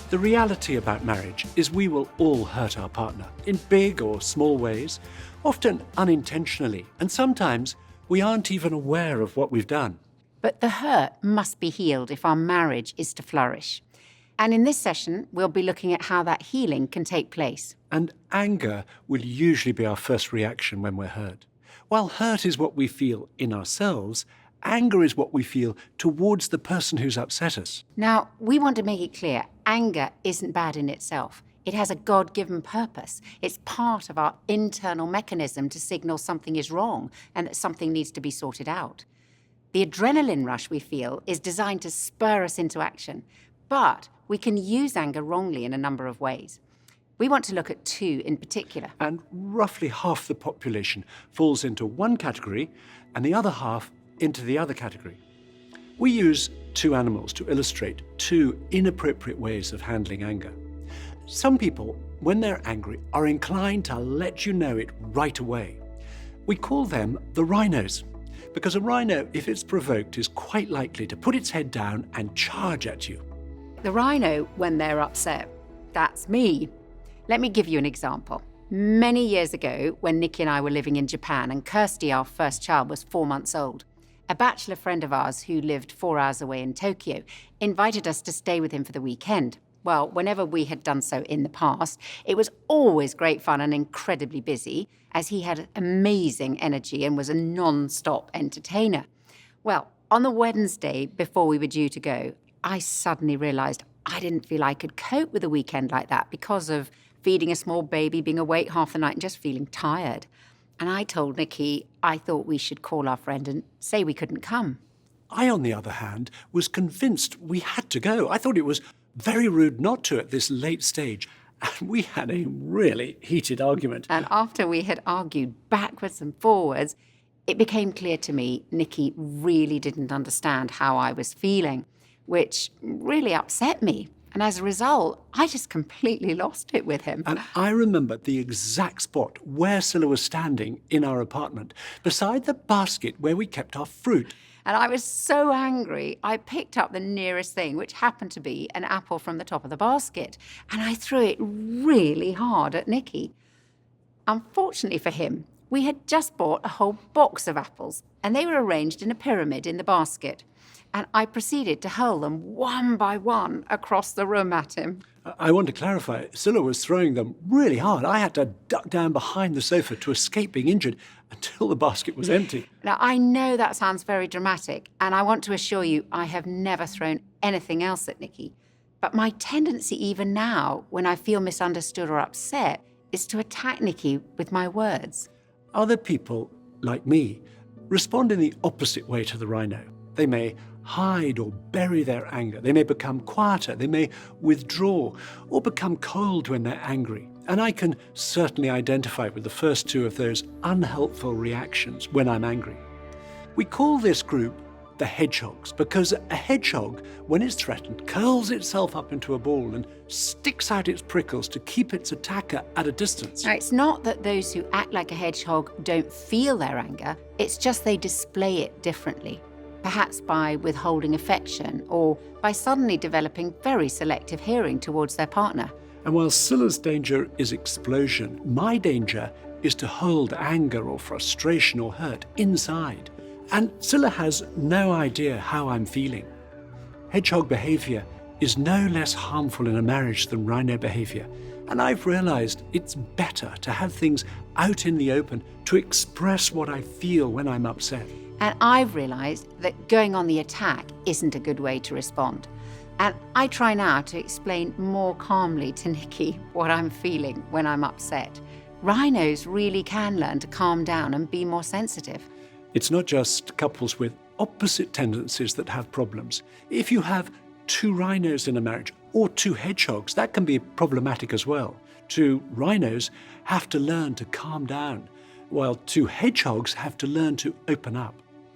The reality about marriage is we will all hurt our partner in big or small ways, often unintentionally, and sometimes we aren't even aware of what we've done. But the hurt must be healed if our marriage is to flourish. And in this session, we'll be looking at how that healing can take place. And anger will usually be our first reaction when we're hurt. While hurt is what we feel in ourselves, anger is what we feel towards the person who's upset us. Now, we want to make it clear, anger isn't bad in itself. It has a God-given purpose. It's part of our internal mechanism to signal something is wrong and that something needs to be sorted out. The adrenaline rush we feel is designed to spur us into action, but we can use anger wrongly in a number of ways. We want to look at two in particular. And roughly half the population falls into one category and the other half into the other category. We use two animals to illustrate two inappropriate ways of handling anger. Some people, when they're angry, are inclined to let you know it right away. We call them the rhinos, because a rhino, if it's provoked, is quite likely to put its head down and charge at you. The rhino, when they're upset, that's me. Let me give you an example. Many years ago, when Nikki and I were living in Japan and Kirsty, our first child, was 4 months old, a bachelor friend of ours who lived 4 hours away in Tokyo invited us to stay with him for the weekend. Well, whenever we had done so in the past, it was always great fun and incredibly busy, as he had amazing energy and was a non-stop entertainer. Well, on the Wednesday before we were due to go, I suddenly realised I didn't feel I could cope with a weekend like that because of feeding a small baby, being awake half the night and just feeling tired. And I told Nikki I thought we should call our friend and say we couldn't come. I, on the other hand, was convinced we had to go. I thought it was very rude not to at this late stage. And we had a really heated argument. And after we had argued backwards and forwards, it became clear to me Nikki really didn't understand how I was feeling, which really upset me. And as a result, I just completely lost it with him. And I remember the exact spot where Scylla was standing in our apartment, beside the basket where we kept our fruit. And I was so angry, I picked up the nearest thing, which happened to be an apple from the top of the basket, and I threw it really hard at Nikki. Unfortunately for him, we had just bought a whole box of apples, and they were arranged in a pyramid in the basket. And I proceeded to hurl them one by one across the room at him. I want to clarify, Scylla was throwing them really hard. I had to duck down behind the sofa to escape being injured until the basket was empty. Now, I know that sounds very dramatic, and I want to assure you I have never thrown anything else at Nikki. But my tendency even now, when I feel misunderstood or upset, is to attack Nikki with my words. Other people, like me, respond in the opposite way to the rhino. They may hide or bury their anger. They may become quieter. They may withdraw or become cold when they're angry. And I can certainly identify with the first two of those unhelpful reactions when I'm angry. We call this group the hedgehogs because a hedgehog, when it's threatened, curls itself up into a ball and sticks out its prickles to keep its attacker at a distance. Now, it's not that those who act like a hedgehog don't feel their anger. It's just they display it differently. Perhaps by withholding affection or by suddenly developing very selective hearing towards their partner. And while Scylla's danger is explosion, my danger is to hold anger or frustration or hurt inside. And Scylla has no idea how I'm feeling. Hedgehog behavior is no less harmful in a marriage than rhino behavior. And I've realized it's better to have things out in the open to express what I feel when I'm upset. And I've realised that going on the attack isn't a good way to respond. And I try now to explain more calmly to Nikki what I'm feeling when I'm upset. Rhinos really can learn to calm down and be more sensitive. It's not just couples with opposite tendencies that have problems. If you have two rhinos in a marriage or two hedgehogs, that can be problematic as well. Two rhinos have to learn to calm down, while two hedgehogs have to learn to open up.